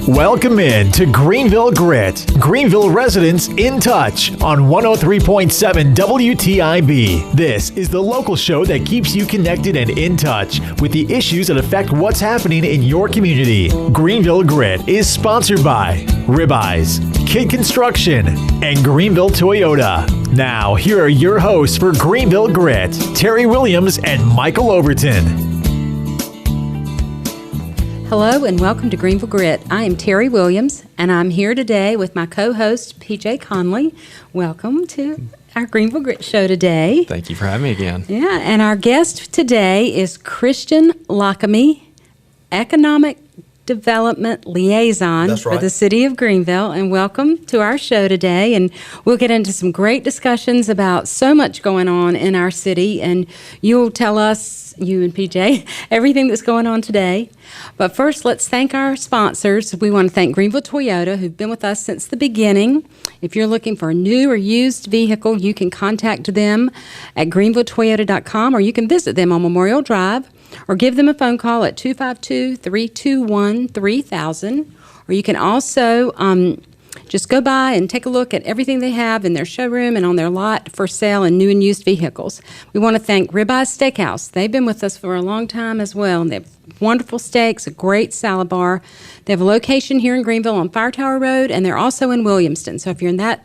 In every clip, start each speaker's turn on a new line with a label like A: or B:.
A: Welcome in to Greenville Grit, Greenville residents in touch on 103.7 WTIB. This is the local show that keeps you connected and in touch with the issues that affect what's happening in your community. Greenville Grit is sponsored by Ribeyes, Kid Construction, and Greenville Toyota. Now, here are your hosts for Greenville Grit, Terry Williams and Michael Overton.
B: Hello and welcome to Greenville Grit. I am Terry Williams and I'm here today with my co-host PJ Conley. Welcome to our Greenville Grit show today.
C: Thank you for having me again.
B: Yeah, and our guest today is Christian Lockamy, Economic Development Liaison for the City of Greenville. And welcome to our show today. And we'll get into some great discussions about so much going on in our city. And you'll tell us, you and PJ, everything that's going on today. But first, let's thank our sponsors. We want to thank Greenville Toyota, who've been with us since the beginning. If you're looking for a new or used vehicle, you can contact them at greenvilletoyota.com, or you can visit them on Memorial Drive, or give them a phone call at 252-321-3000. Or you can also just go by and take a look at everything they have in their showroom and on their lot for sale in new and used vehicles. We want to thank Ribeyes Steakhouse. They've been with us for a long time as well, and they have wonderful steaks, a great salad bar. They have a location here in Greenville on Fire Tower Road, and they're also in Williamston. So if you're in that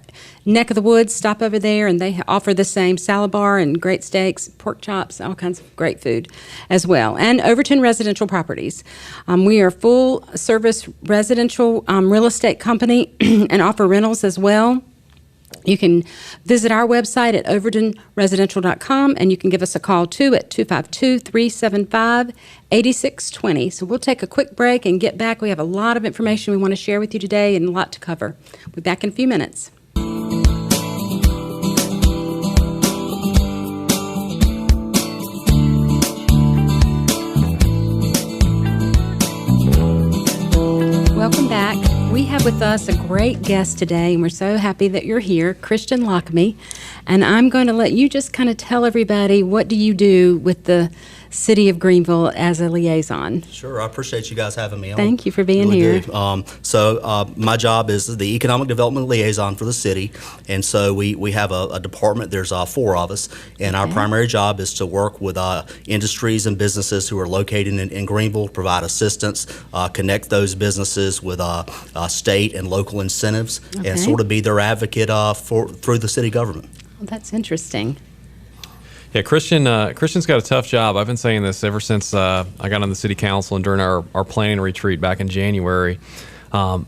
B: neck of the woods, stop over there, and they offer the same salad bar and great steaks, pork chops, all kinds of great food as well. And Overton Residential Properties. We are a full-service residential real estate company and offer rentals as well. You can visit our website at overtonresidential.com, and you can give us a call, too, at 252-375-8620. So we'll take a quick break and get back. We have a lot of information we want to share with you today and a lot to cover. We'll be back in a few minutes. Welcome back. We have with us a great guest today, and we're so happy that you're here, Christian Lockamy. And I'm going to let you just kind of tell everybody, what do you do with the City of Greenville as a liaison?
D: Sure, I appreciate you guys having me on.
B: Thank you for being here.
D: My job is the Economic Development Liaison for the city, and so we have a department. There's 4 of us, and our primary job is to work with industries and businesses who are located in Greenville, provide assistance, connect those businesses with state and local incentives, and sort of be their advocate through the city government.
B: Well, that's interesting.
C: Yeah, Christian's got a tough job. I've been saying this ever since I got on the city council and during our planning retreat back in January. The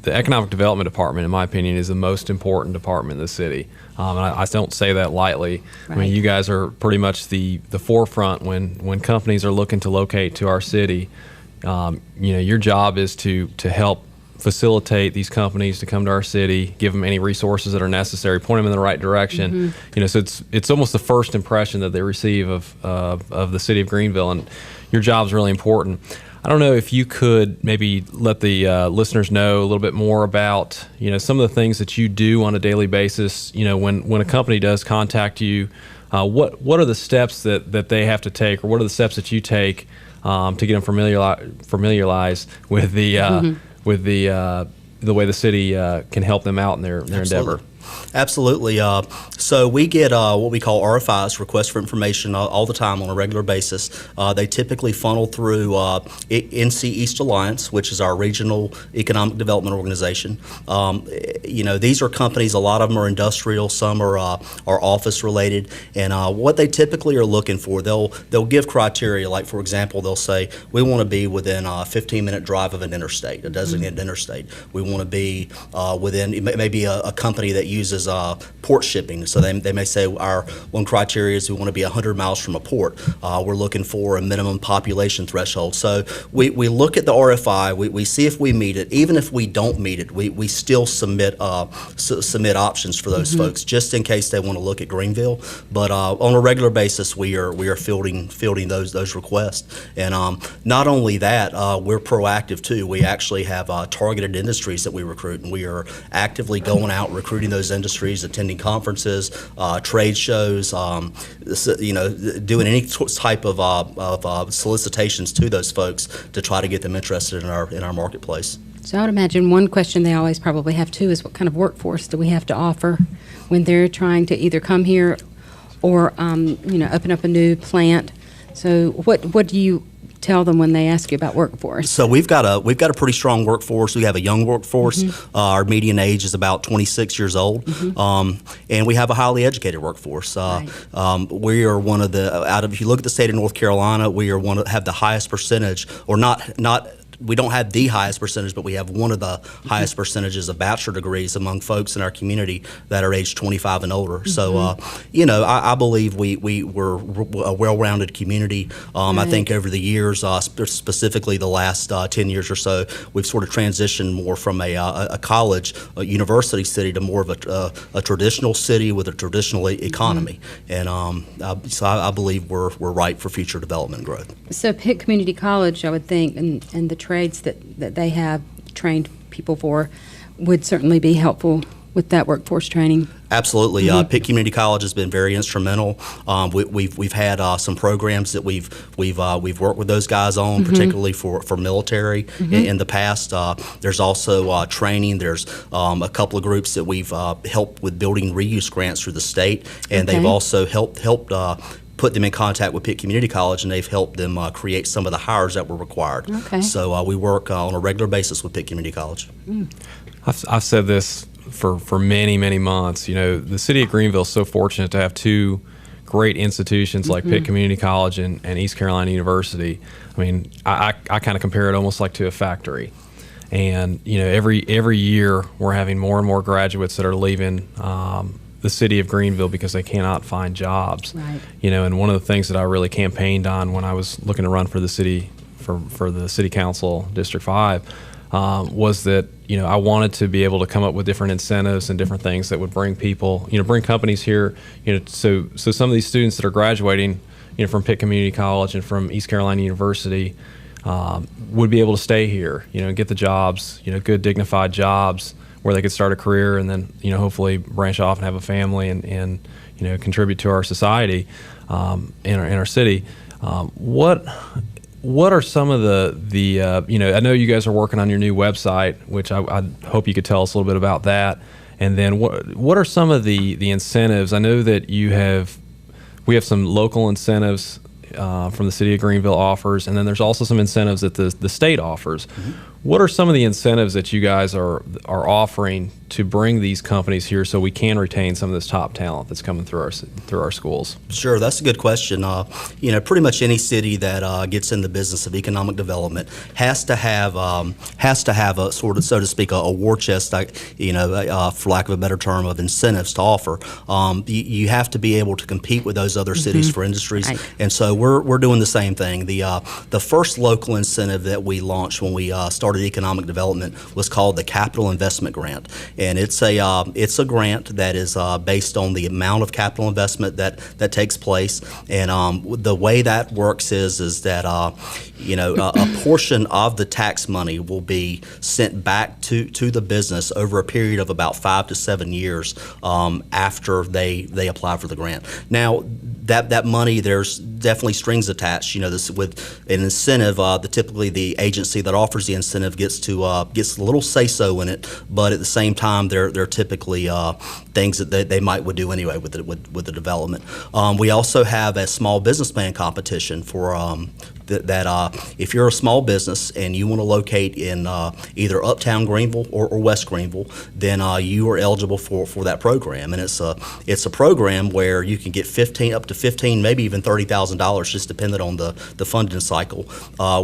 C: economic development department, in my opinion, is the most important department in the city. And I don't say that lightly. Right. I mean, you guys are pretty much the forefront when companies are looking to locate to our city. Your job is to help facilitate these companies to come to our city, give them any resources that are necessary, point them in the right direction. Mm-hmm. So it's almost the first impression that they receive of the city of Greenville, and your job is really important. I don't know if you could maybe let the listeners know a little bit more about some of the things that you do on a daily basis. When a company does contact you, what are the steps that they have to take, or what are the steps that you take to get them familiarized with the with the way the city can help them out in their endeavor.
D: Absolutely. So we get what we call RFIs, requests for information, all the time on a regular basis. They typically funnel through NC East Alliance, which is our regional economic development organization. These are companies, a lot of them are industrial, some are office related, and what they typically are looking for, they'll give criteria, like for example, they'll say, we want to be within a 15-minute drive of an interstate, a designated interstate. We want to be within maybe a company that uses port shipping. So they may say our one criteria is we want to be 100 miles from a port. We're looking for a minimum population threshold. So we look at the RFI, we see if we meet it. Even if we don't meet it, we still submit options for those folks, just in case they want to look at Greenville. But on a regular basis, we are fielding those requests. And not only that, we're proactive too. We actually have targeted industries that we recruit, and we are actively going out recruiting those those industries, attending conferences, trade shows, doing any type of solicitations to those folks to try to get them interested in our marketplace.
B: So I would imagine one question they always probably have too is what kind of workforce do we have to offer when they're trying to either come here or open up a new plant. So what do you tell them when they ask you about workforce?
D: So we've got a pretty strong workforce. We have a young workforce. Our median age is about 26 years old, and we have a highly educated workforce. We are one of the if you look at the state of North Carolina, we are have the highest percentage, or not. We don't have the highest percentage, but we have one of the highest percentages of bachelor degrees among folks in our community that are age 25 and older. So, I believe we're a well-rounded community. I think over the years, specifically the last 10 years or so, we've sort of transitioned more from a college, a university city to more of a traditional city with a traditional economy. And so I believe we're ripe for future development and growth.
B: So Pitt Community College, I would think, and the trades that they have trained people for would certainly be helpful with that workforce training.
D: Absolutely. Pitt Community College has been very instrumental. We've had some programs that we've worked with those guys on, particularly for military in the past. There's also training. There's a couple of groups that we've helped with building reuse grants through the state, and they've also helped put them in contact with Pitt Community College, and they've helped them create some of the hires that were required. So we work on a regular basis with Pitt Community College.
C: I've said this for many, many months. The city of Greenville is so fortunate to have two great institutions like Pitt Community College and East Carolina University. I mean, I kind of compare it almost like to a factory. And, every year we're having more and more graduates that are leaving the city of Greenville because they cannot find jobs.
B: Right.
C: And one of the things that I really campaigned on when I was looking to run for the city, for the city council, District 5, was that, I wanted to be able to come up with different incentives and different things that would bring people, bring companies here, so some of these students that are graduating, from Pitt Community College and from East Carolina University, would be able to stay here, and get the jobs, good dignified jobs where they could start a career and then, hopefully branch off and have a family and contribute to our society, in our city. What are some of the I know you guys are working on your new website, which I hope you could tell us a little bit about that. And then what are some of the incentives? I know that we have some local incentives from the city of Greenville offers, and then there's also some incentives that the state offers. What are some of the incentives that you guys are offering to bring these companies here so we can retain some of this top talent that's coming through our schools? Sure,
D: that's a good question. Pretty much any city that gets in the business of economic development has to have a sort of, so to speak, a war chest, for lack of a better term, of incentives to offer. You have to be able to compete with those other cities for industries, and so we're doing the same thing. The first local incentive that we launched when we started economic development was called the Capital Investment Grant, and it's a grant that is based on the amount of capital investment that takes place. And the way that works is that a portion of the tax money will be sent back to the business over a period of about 5 to 7 years after they apply for the grant. Now, that money, there's definitely strings attached. This with an incentive, typically the agency that offers the incentive gets a little say-so in it, but at the same time, they're typically things that they would do anyway with the development. We also have a small business plan competition for that if you're a small business and you want to locate in either Uptown Greenville or West Greenville, then you are eligible for that program. And it's a program where you can get up to $15,000, maybe even $30,000, just depending on the funding cycle.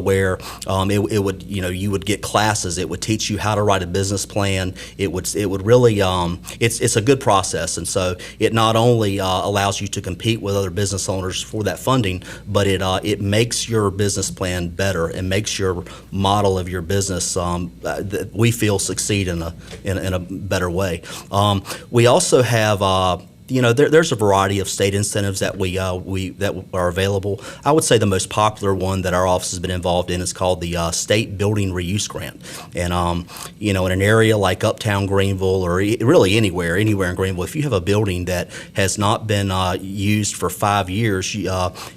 D: Where it would you would get classes. It would teach you how to write a business plan. It would really it's a good process, and so it not only allows you to compete with other business owners for that funding, but it makes your business plan better and makes your model of your business we feel succeed in a better way. We also have there's a variety of state incentives that we that are available. I would say the most popular one that our office has been involved in is called the State Building Reuse Grant. And in an area like Uptown Greenville, or really anywhere in Greenville, if you have a building that has not been used for 5 years,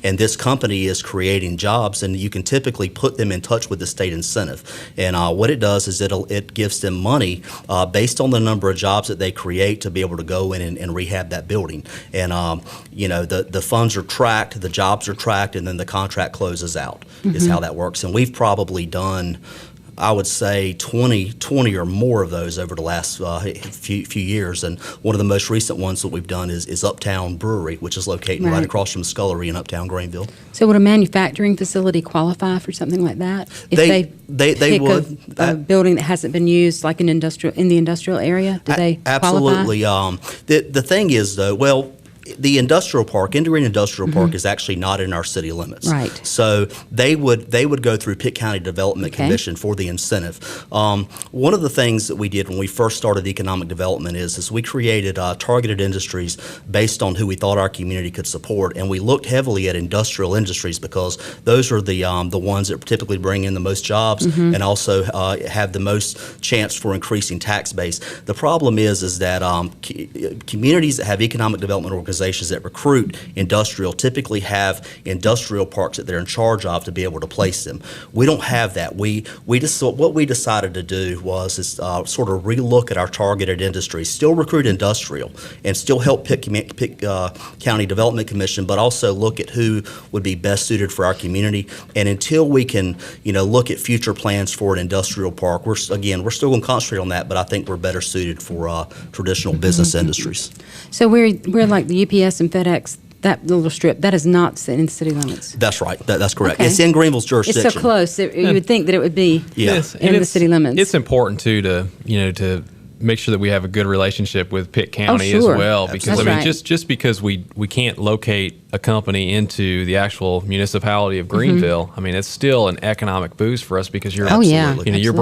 D: and this company is creating jobs, and you can typically put them in touch with the state incentive. And what it does is it gives them money based on the number of jobs that they create to be able to go in and rehab that building. And the funds are tracked, the jobs are tracked, and then the contract closes out. Is how that works. And we've probably done, I would say, 20 or more of those over the last few years. And one of the most recent ones that we've done is Uptown Brewery, which is located right across from Scullery in Uptown Greenville.
B: So would a manufacturing facility qualify for something like that? If
D: they would.
B: A building that hasn't been used, like in the industrial area, do they
D: absolutely
B: qualify?
D: The thing is, though, the industrial park, Green Industrial Park, is actually not in our city limits.
B: Right.
D: So they would go through Pitt County Development Commission for the incentive. One of the things that we did when we first started economic development is we created targeted industries based on who we thought our community could support, and we looked heavily at industrial industries because those are the ones that typically bring in the most jobs and also have the most chance for increasing tax base. The problem is that communities that have economic development organizations that recruit industrial typically have industrial parks that they're in charge of to be able to place them. We don't have that. What we decided to do was sort of relook at our targeted industries, still recruit industrial, and still help Pitt County Development Commission, but also look at who would be best suited for our community. And until we can, look at future plans for an industrial park, we're still going to concentrate on that, but I think we're better suited for traditional business industries.
B: So we're like the UPS and FedEx, that little strip, that is not in city limits.
D: That's right. That's correct.
B: Okay.
D: It's in Greenville's jurisdiction.
B: It's so close. You would think that it would be in the city limits.
C: It's important too to make sure that we have a good relationship with Pitt County
B: sure.
C: as well, because
B: Absolutely.
C: just because we can't locate a company into the actual municipality of Greenville, it's still an economic boost for us because you're you're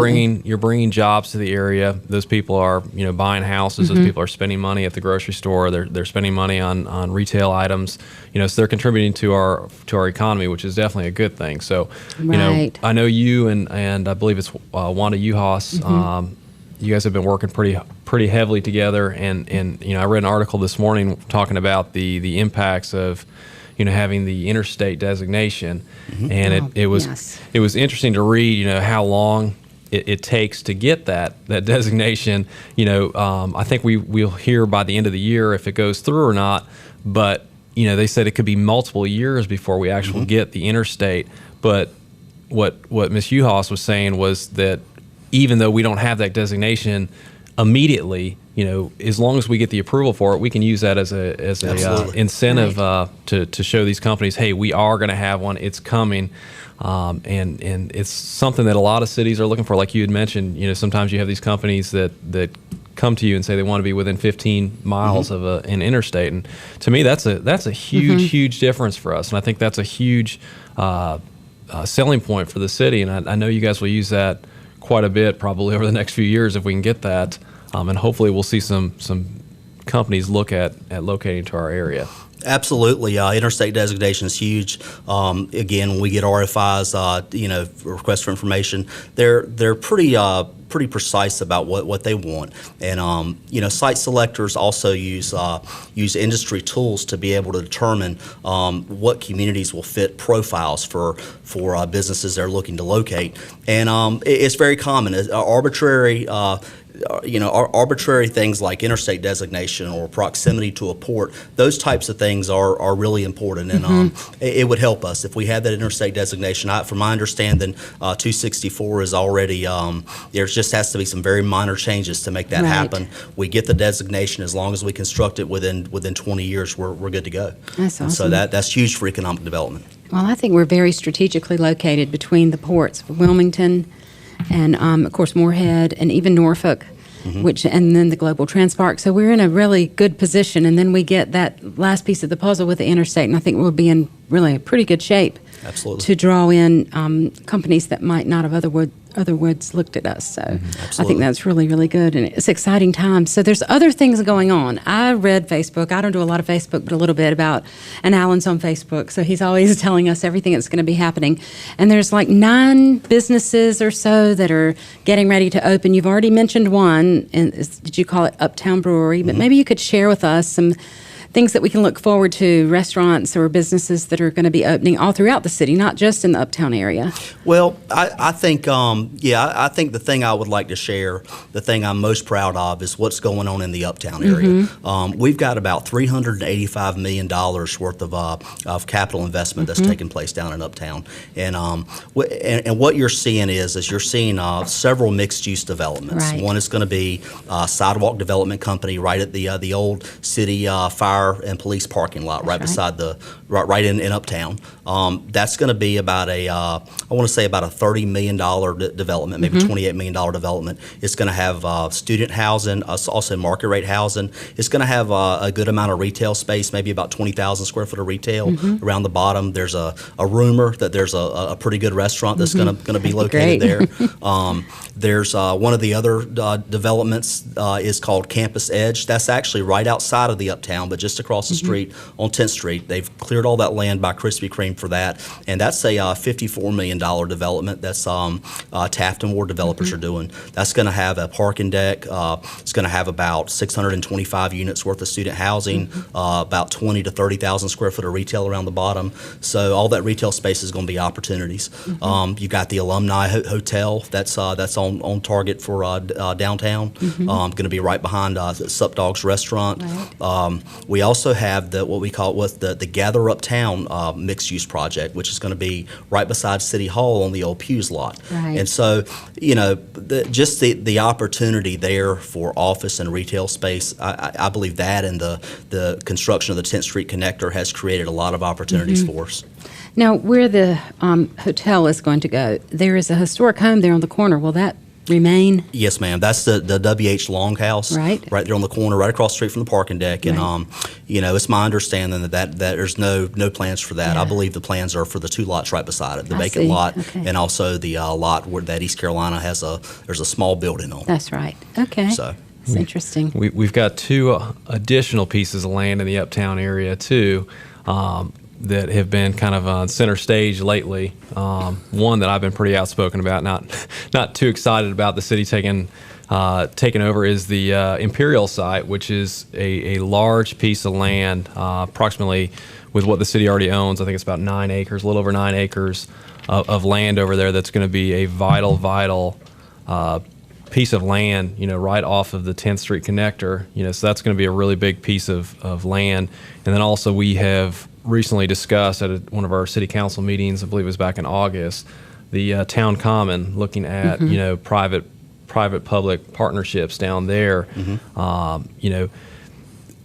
C: bringing jobs to the area. Those people are buying houses. Those people are spending money at the grocery store. They're spending money on retail items. So they're contributing to our economy, which is definitely a good thing. So I know you and I believe it's Wanda Uhas. You guys have been working pretty heavily together, and I read an article this morning talking about the impacts of having the interstate designation, and it was interesting to read how long it takes to get that designation. I think we'll hear by the end of the year if it goes through or not, but they said it could be multiple years before we actually get the interstate. But what Ms. Uhas was saying was that even though we don't have that designation immediately, as long as we get the approval for it, we can use that as a incentive to show these companies, hey, we are going to have one. It's coming, and it's something that a lot of cities are looking for. Like you had mentioned, sometimes you have these companies that come to you and say they want to be within 15 miles of an interstate, and to me, that's a huge difference for us, and I think that's a huge selling point for the city, and I know you guys will use that quite a bit probably over the next few years if we can get that, and hopefully we'll see some companies look at locating to our area.
D: Absolutely. Interstate designation is huge. Again, when we get RFIs, requests for information, they're pretty precise about what they want. And, site selectors also use industry tools to be able to determine what communities will fit profiles for businesses they're looking to locate. And it's very common. Arbitrary things like interstate designation or proximity to a port, those types of things are really important, and it would help us if we had that interstate designation. From my understanding, 264 is already, there just has to be some very minor changes to make that happen. We get the designation as long as we construct it within 20 years, we're good to go.
B: That's awesome.
D: And so that's huge for economic development.
B: Well, I think we're very strategically located between the ports, Wilmington, and of course Moorhead, and even Norfolk, and then the Global Trans Park. So we're in a really good position, and then we get that last piece of the puzzle with the interstate, and I think we'll be in really a pretty good shape.
D: Absolutely.
B: To draw in companies that might not have other woods looked at us. So I
D: Absolutely.
B: think that's really, really good, and it's exciting times. So there's other things going on. I read Facebook. I don't do a lot of Facebook, but a little bit about, and Alan's on Facebook, so he's always telling us everything that's going to be happening. And there's like 9 businesses or so that are getting ready to open. You've already mentioned one, and did you call it Uptown Brewery? But maybe you could share with us some things that we can look forward to, restaurants or businesses that are going to be opening all throughout the city, not just in the Uptown area.
D: Well, I think, I think the thing I would like to share, the thing I'm most proud of, is what's going on in the Uptown area. We've got about $385 million worth of capital investment that's taking place down in Uptown, and what you're seeing is you're seeing several mixed-use developments.
B: Right.
D: One is going to be Sidewalk Development Company right at the old city fire and police parking lot, right beside right in Uptown. That's going to be about I want to say about a $30 million development, maybe $28 million development. It's going to have student housing, also market rate housing. It's going to have a good amount of retail space, maybe about 20,000 square foot of retail around the bottom. There's a rumor that there's a pretty good restaurant that's going to be located there. There's one of the other developments is called Campus Edge. That's actually right outside of the Uptown, but just across the street on 10th Street. They've cleared all that land by Krispy Kreme for that, and that's a $54 million development that's Taft and Ward developers are doing. That's going to have a parking deck. It's going to have about 625 units worth of student housing, about 20 to 30,000 square foot of retail around the bottom. So all that retail space is going to be opportunities. You've got the Alumni Hotel that's on target for downtown. Going to be right behind Sup Dog's restaurant.
B: Right.
D: We also have what we call the Gather Uptown mixed-use project, which is going to be right beside City Hall on the old Pews lot.
B: Right.
D: And so, just the opportunity there for office and retail space, I believe that and the construction of the 10th Street Connector has created a lot of opportunities for us.
B: Now, where the hotel is going to go, there is a historic home there on the corner. Will that remain?
D: Yes, ma'am. That's the W.H. Longhouse,
B: Right
D: there on the corner, right across the street from the parking deck. And it's my understanding that there's no plans for that.
B: Yeah.
D: I believe the plans are for the 2 lots right beside it, the
B: I
D: vacant
B: see.
D: lot,
B: Okay.
D: and also the lot where that East Carolina there's a small building on.
B: That's right. Okay.
D: So
B: It's interesting.
C: We've got 2 additional pieces of land in the Uptown area too, that have been kind of on center stage lately. One that I've been pretty outspoken about, not too excited about the city taking over, is the Imperial site, which is a large piece of land, approximately with what the city already owns. I think it's about 9 acres, a little over 9 acres of land over there. That's going to be a vital piece of land, right off of the 10th Street Connector. So that's going to be a really big piece of land. And then also we have recently discussed at one of our city council meetings, I believe it was back in August, the town common, looking at private-public partnerships down there.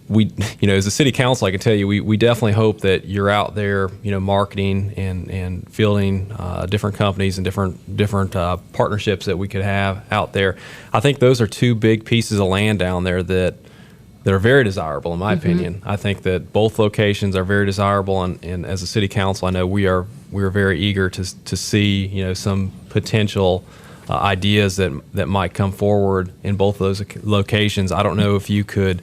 C: We, as a city council, I can tell you, we definitely hope that you're out there, marketing and fielding different companies and different partnerships that we could have out there. I think those are 2 big pieces of land down there that are very desirable, in my opinion. I think that both locations are very desirable, and as a city council, I know we are very eager to see some potential ideas that might come forward in both of those locations. I don't know if you could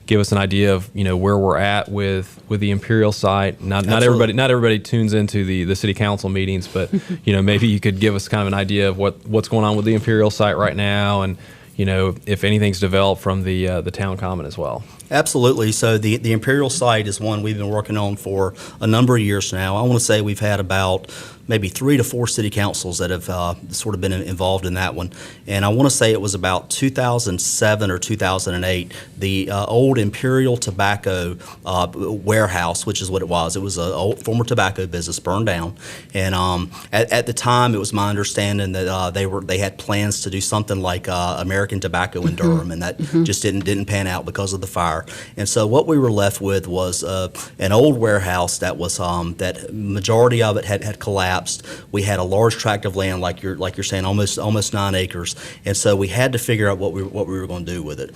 C: give us an idea of where we're at with the Imperial site. Not everybody tunes into the city council meetings, but maybe you could give us kind of an idea of what's going on with the Imperial site right now, and if anything's developed from the town common as well.
D: Absolutely. So the Imperial site is one we've been working on for a number of years now. I want to say we've had about maybe 3 to 4 city councils that have sort of been involved in that one. And I want to say it was about 2007 or 2008, the old Imperial Tobacco warehouse, which is what it was. It was an old former tobacco business, burned down. And at the time, it was my understanding that they had plans to do something like American Tobacco in Durham, and that just didn't pan out because of the fire. And so what we were left with was an old warehouse that was that majority of it had collapsed. We had a large tract of land, like you're saying, almost 9 acres, and so we had to figure out what we were going to do with it.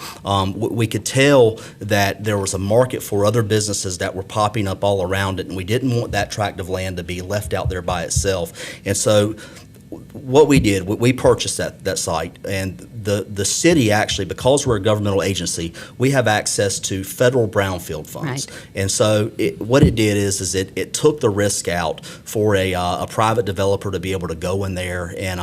D: We could tell that there was a market for other businesses that were popping up all around it, and we didn't want that tract of land to be left out there by itself. And so what we did, we purchased that site, and the city actually, because we're a governmental agency, we have access to federal brownfield funds.
B: Right.
D: And so what it did is it took the risk out for a private developer to be able to go in there and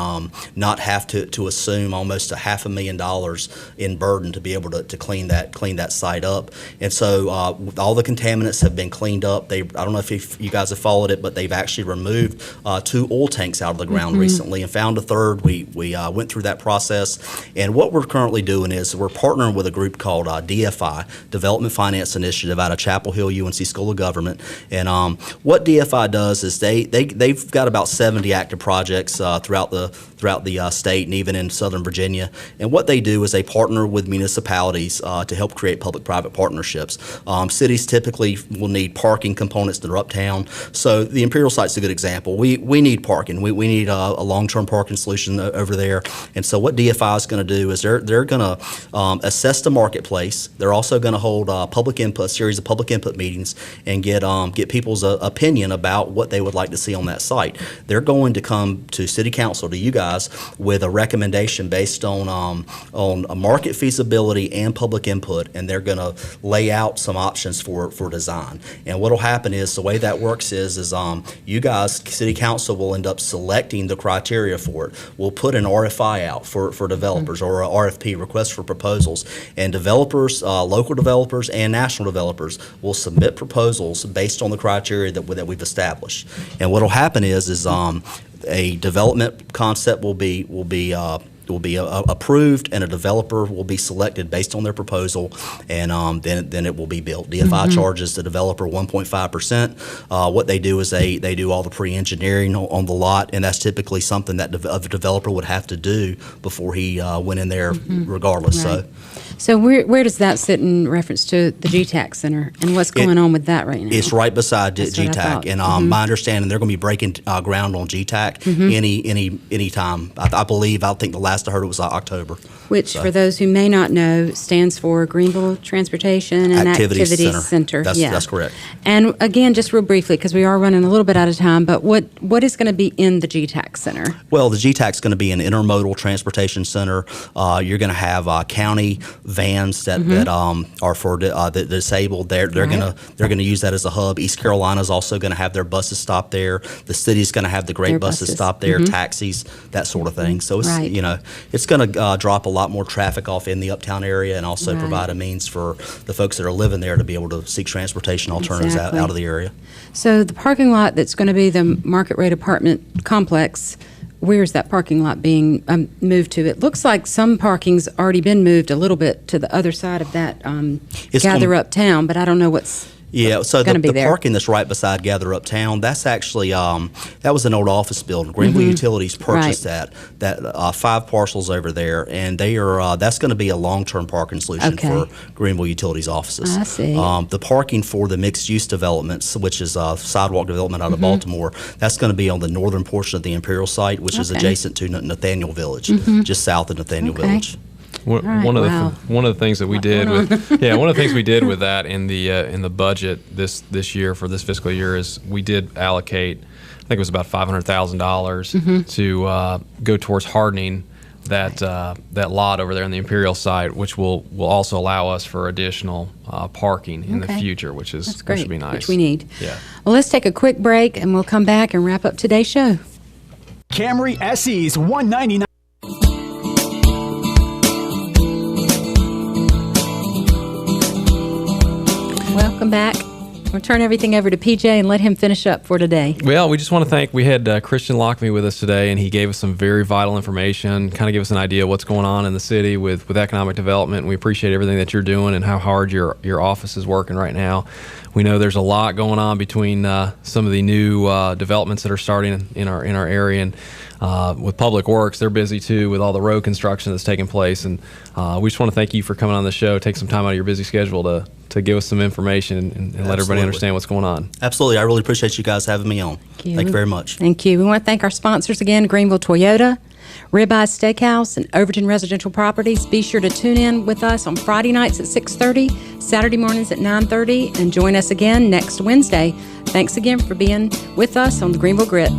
D: not have to assume almost $500,000 in burden to be able to clean that site up. And so all the contaminants have been cleaned up. I don't know if you guys have followed it, but they've actually removed 2 oil tanks out of the ground recently and found a third. We went through that process, and what we're currently doing is we're partnering with a group called DFI, Development Finance Initiative, out of Chapel Hill UNC School of Government. And what DFI does is they've got about 70 active projects throughout the state and even in Southern Virginia. And what they do is they partner with municipalities to help create public-private partnerships. Cities typically will need parking components that are uptown. So the Imperial site's a good example. We need parking. We need a long-term parking solution over there. And so what DFI is going to do is they're going to assess the marketplace. They're also going to hold a series of public input meetings and get people's opinion about what they would like to see on that site. They're going to come to City Council, to you guys, with a recommendation based on a market feasibility and public input, and they're going to lay out some options for design. And what will happen is the way that works is you guys, City Council, will end up selecting the criteria for it. We'll put an RFI out for developers, or a RFP, request for proposals, and developers, local developers and national developers will submit proposals based on the criteria that we've established. And what will happen is a development concept will be approved, and a developer will be selected based on their proposal, and then it will be built. DFI charges the developer 1.5%. What they do is they do all the pre-engineering on the lot, and that's typically something that the developer would have to do before he went in there regardless.
B: Right. So where does that sit in reference to the GTAC Center, and what's going on with that right now?
D: It's right beside
B: That's what I
D: GTAC,
B: thought.
D: and my understanding, they're going to be breaking ground on GTAC any time. I think the last I heard it was October.
B: Which, for those who may not know, stands for Greenville Transportation and Activities Center.
D: That's correct.
B: And again, just real briefly, because we are running a little bit out of time, but what is going to be in the GTAC Center?
D: Well, the GTAC is going to be an intermodal transportation center. You're going to have county vans that are for the disabled. They're going to use that as a hub. East Carolina is also going to have their buses stop there. The city's going to have the great buses stop there, taxis, that sort of thing. So it's going to drop a lot more traffic off in the uptown area, and also provide a means for the folks that are living there to be able to seek transportation alternatives out of the area.
B: So the parking lot that's going to be the market rate apartment complex, where's that parking lot being moved to? It looks like some parking's already been moved a little bit to the other side of that Gather Uptown, but I don't know what's
D: so the parking that's right beside Gather Uptown, that's actually that was an old office building. Greenville Utilities purchased that 5 parcels over there, and they are that's going to be a long-term parking solution for Greenville Utilities offices.
B: I see.
D: The parking for the mixed-use developments, which is sidewalk development out of Baltimore, that's going to be on the northern portion of the Imperial site, which is adjacent to Nathaniel Village, just south of Nathaniel Village.
C: One of the things that we did one of the things we did with that in the budget this year for this fiscal year is we did allocate, I think it was about $500,000 to go towards hardening that lot over there in the Imperial site, which will also allow us for additional parking in the future, which would be nice.
B: Which we need.
C: Yeah.
B: Well, let's take a quick break, and we'll come back and wrap up today's show.
E: Camry SE's $199.
B: Welcome back. We'll turn everything over to PJ and let him finish up for today.
C: Well, we just want to thank, we had Christian Lockme with us today, and he gave us some very vital information, kind of gave us an idea of what's going on in the city with economic development. And we appreciate everything that you're doing and how hard your office is working right now. We know there's a lot going on between some of the new developments that are starting in our area, and with Public Works, they're busy too with all the road construction that's taking place. And we just want to thank you for coming on the show, take some time out of your busy schedule to give us some information and let everybody understand what's going on.
D: Absolutely. I really appreciate you guys having me on. Thank you very much.
B: Thank you. We want to thank our sponsors again, Greenville Toyota, Ribeye Steakhouse, and Overton Residential Properties. Be sure to tune in with us on Friday nights at 6:30, Saturday mornings at 9:30, and join us again next Wednesday. Thanks again for being with us on the Greenville Grit.